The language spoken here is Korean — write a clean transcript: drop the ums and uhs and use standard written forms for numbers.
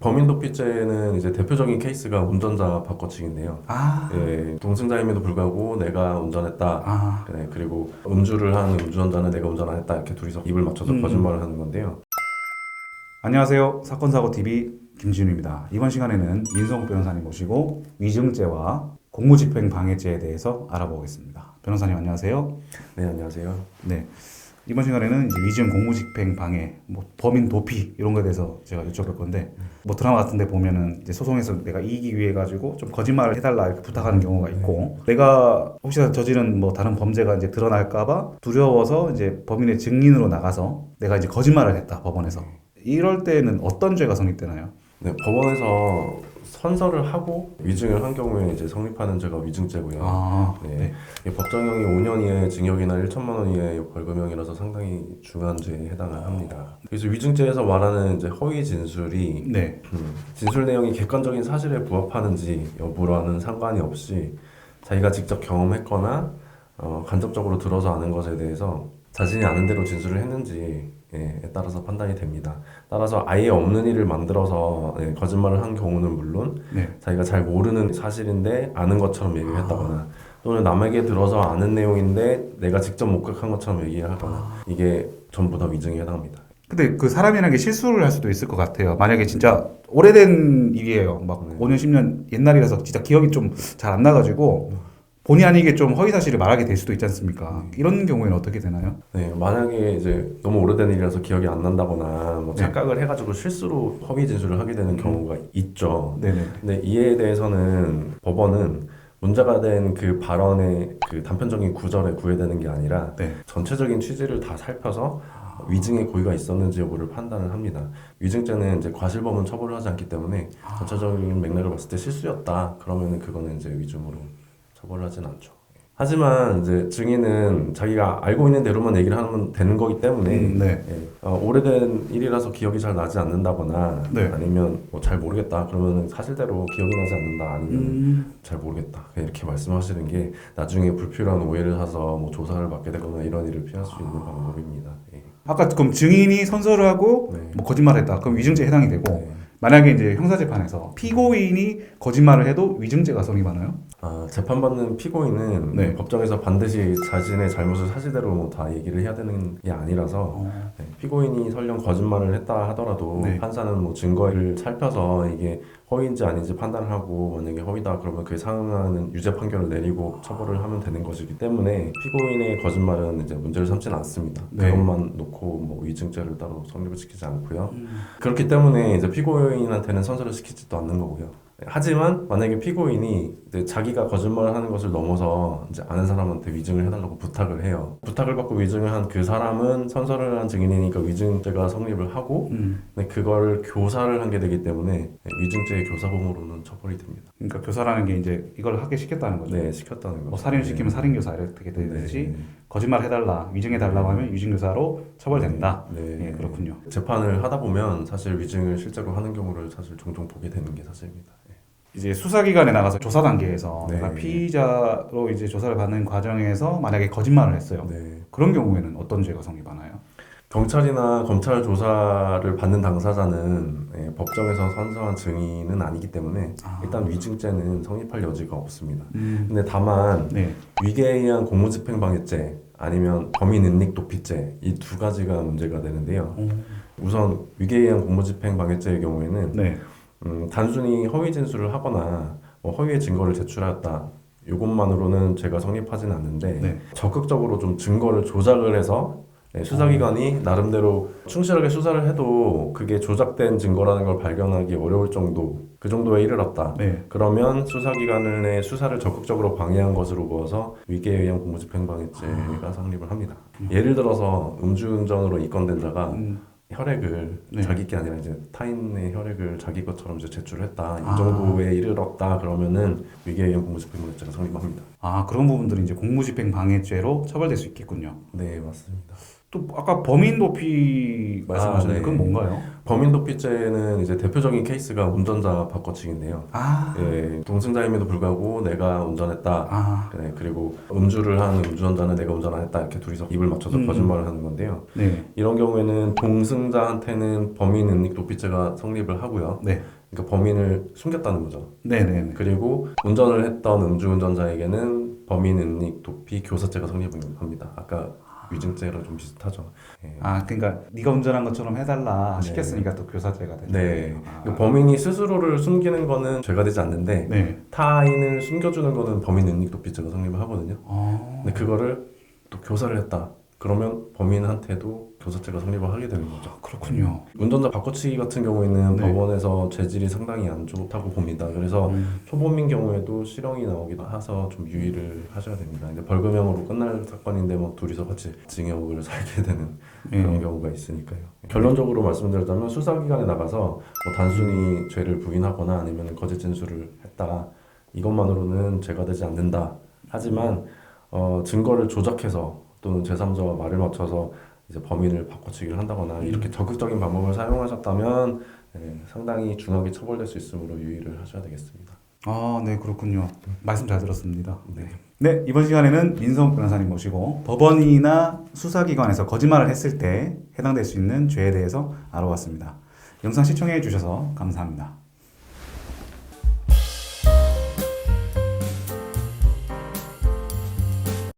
범인 도피죄는 이제 대표적인 케이스가 운전자 바꿔치기인데요. 예, 동승자임에도 불구하고 내가 운전했다. 네, 그리고 음주를 한 운전자는 내가 운전 안 했다. 이렇게 둘이서 입을 맞춰서 거짓말을 하는 건데요. 안녕하세요. 사건사고TV 김진우입니다. 이번 시간에는 민성욱 변호사님 모시고 위증죄와 공무집행 방해죄에 대해서 알아보겠습니다. 변호사님 안녕하세요. 네, 안녕하세요. 네. 이번 시간에는 이제 위증, 공무집행 방해, 범인 도피 이런 거에 대해서 제가 여쭤볼 건데 드라마 같은데 보면은 이제 소송에서 내가 이기기 위해 가지고 좀 거짓말을 해달라 이렇게 부탁하는 경우가 있고 내가 혹시나 저지른 다른 범죄가 이제 드러날까봐 두려워서 이제 범인의 증인으로 나가서 내가 이제 거짓말을 했다 법원에서 이럴 때는 어떤 죄가 성립되나요? 네, 법원에서 선서를 하고 위증을 한 경우에 이제 성립하는 죄가 위증죄고요. 네. 이게 법정형이 5년 이하의 징역이나 1천만 원 이하의 벌금형이라서 상당히 중한 죄에 해당을 합니다. 그래서 위증죄에서 말하는 이제 허위 진술이 진술 내용이 객관적인 사실에 부합하는지 여부와는 상관이 없이 자기가 직접 경험했거나 간접적으로 들어서 아는 것에 대해서 자신이 아는 대로 진술을 했는지 에 따라서 판단이 됩니다. 따라서 아예 없는 일을 만들어서 거짓말을 한 경우는 물론 자기가 잘 모르는 사실인데 아는 것처럼 얘기를 했다거나 또는 남에게 들어서 아는 내용인데 내가 직접 목격한 것처럼 얘기를 하거나 이게 전부 다 위증에 해당합니다. 근데 그 사람이라는 게 실수를 할 수도 있을 것 같아요. 만약에 진짜 오래된 일이에요. 5년, 10년 옛날이라서 진짜 기억이 좀 잘 안 나가지고 본의 아니게 좀 허위 사실을 말하게 될 수도 있지 않습니까? 이런 경우에는 어떻게 되나요? 네, 만약에 이제 너무 오래된 일이라서 기억이 안 난다거나 착각을 해가지고 실수로 허위 진술을 하게 되는 경우가 있죠. 근데 이에 대해서는 법원은 문제가 된 그 발언의 그 단편적인 구절에 구애되는 게 아니라 전체적인 취지를 다 살펴서 위증의 고의가 있었는지 여부를 판단을 합니다. 위증죄는 이제 과실범은 처벌을 하지 않기 때문에 전체적인 맥락을 봤을 때 실수였다. 그러면은 그거는 이제 위증으로 처벌을 하진 않죠. 하지만 이제 증인은 자기가 알고 있는 대로만 얘기를 하면 되는 거기 때문에 오래된 일이라서 기억이 잘 나지 않는다거나 아니면 잘 모르겠다 그러면 사실대로 기억이 나지 않는다 아니면 잘 모르겠다 이렇게 말씀하시는 게 나중에 불필요한 오해를 사서 조사를 받게 되거나 이런 일을 피할 수 있는 방법입니다. 아까 그럼 증인이 선서를 하고 거짓말했다. 그럼 위증죄에 해당이 되고 만약에 이제 형사재판에서 피고인이 거짓말을 해도 위증죄가 성립하나요? 재판받는 피고인은 법정에서 반드시 자신의 잘못을 사실대로 다 얘기를 해야 되는 게 아니라서 피고인이 설령 거짓말을 했다 하더라도 판사는 증거를 살펴서 이게 허위인지 아닌지 판단을 하고 만약에 허위다 그러면 그에 상응하는 유죄 판결을 내리고 처벌을 하면 되는 것이기 때문에 피고인의 거짓말은 이제 문제를 삼지는 않습니다. 그것만 놓고 위증죄를 따로 성립을 시키지 않고요. 그렇기 때문에 이제 피고인한테는 선서를 시키지도 않는 거고요. 하지만 만약에 피고인이 이제 자기가 거짓말을 하는 것을 넘어서 이제 아는 사람한테 위증을 해달라고 부탁을 해요. 부탁을 받고 위증을 한 그 사람은 선서를 한 증인이니까 위증죄가 성립을 하고 근데 그걸 교사를 한 게 되기 때문에 위증죄의 교사범으로는 처벌이 됩니다. 그러니까 교사라는 게 이제 이걸 하게 시켰다는 거죠. 네, 시켰다는 거죠. 살인을 시키면 살인교사 이렇게 되듯이 거짓말 해달라, 위증해달라고 하면 위증교사로 처벌된다. 그렇군요. 재판을 하다 보면 사실 위증을 실제로 하는 경우를 사실 종종 보게 되는 게 사실입니다. 이제 수사기관에 나가서 조사 단계에서 내가 피의자로 이제 조사를 받는 과정에서 만약에 거짓말을 했어요. 그런 경우에는 어떤 죄가 성립하나요? 경찰이나 검찰 조사를 받는 당사자는 법정에서 선서한 증인은 아니기 때문에 일단 위증죄는 성립할 여지가 없습니다. 근데 다만 위계에 의한 공무집행방해죄 아니면 범인은닉 도피죄 이 두 가지가 문제가 되는데요. 우선 위계에 의한 공무집행방해죄의 경우에는 단순히 허위 진술을 하거나 허위의 증거를 제출하였다. 이것만으로는 죄가 성립하지는 않는데 적극적으로 좀 증거를 조작을 해서 수사기관이 나름대로 충실하게 수사를 해도 그게 조작된 증거라는 걸 발견하기 어려울 정도 그 정도에 이르렀다. 그러면 수사기관의 수사를 적극적으로 방해한 것으로 보아서 위계에 의한 공무집행방해죄가 성립을 합니다. 예를 들어서 음주운전으로 입건된 자가 혈액을 자기 게 아니라 이제 타인의 혈액을 자기 것처럼 이제 제출했다. 이 정도에 이르렀다. 그러면은 위계에 의한 공무집행방해죄가 성립합니다. 그런 부분들이 이제 공무집행방해죄로 처벌될 수 있겠군요. 네, 맞습니다. 또 아까 범인 도피 말씀하셨는데 그건 뭔가요? 범인 도피죄는 이제 대표적인 케이스가 운전자 바꿔치기인데요. 예, 동승자임에도 불구하고 내가 운전했다. 네, 그리고 음주를 한 음주운전자는 내가 운전 안 했다. 이렇게 둘이서 입을 맞춰서 거짓말을 하는 건데요. 네. 이런 경우에는 동승자한테는 범인 은닉 도피죄가 성립을 하고요. 네. 그러니까 범인을 숨겼다는 거죠. 네네. 그리고 운전을 했던 음주운전자에게는 범인 은닉 도피 교사죄가 성립을 합니다. 아까 위증죄랑 좀 비슷하죠. 예. 그러니까 네가 운전한 것처럼 해달라 네. 시켰으니까 또 교사죄가 되는 네. 거예요. 범인이 스스로를 숨기는 거는 죄가 되지 않는데 네. 타인을 숨겨주는 거는 범인 은닉 도피죄가 성립을 하거든요. 근데 그거를 또 교사를 했다. 그러면 범인한테도 교사죄가 성립을 하게 되는 거죠. 그렇군요. 운전자 바꿔치기 같은 경우에는 네. 법원에서 죄질이 상당히 안 좋다고 봅니다. 그래서 초범인 경우에도 실형이 나오기도 해서 좀 유의를 하셔야 됩니다. 근데 벌금형으로 끝날 사건인데 뭐 둘이서 같이 징역을 살게 되는 그런 경우가 있으니까요. 결론적으로 말씀드리자면 수사기관에 나가서 뭐 단순히 죄를 부인하거나 아니면 거짓 진술을 했다. 이것만으로는 죄가 되지 않는다. 하지만 증거를 조작해서 또는 제3자와 말을 맞춰서 이제 범인을 바꿔치기를 한다거나 이렇게 적극적인 방법을 사용하셨다면 상당히 중하게 처벌될 수 있으므로 유의를 하셔야 되겠습니다. 네, 그렇군요. 말씀 잘 들었습니다. 네, 이번 시간에는 민성욱 변호사님 모시고 법원이나 수사기관에서 거짓말을 했을 때 해당될 수 있는 죄에 대해서 알아봤습니다. 영상 시청해 주셔서 감사합니다.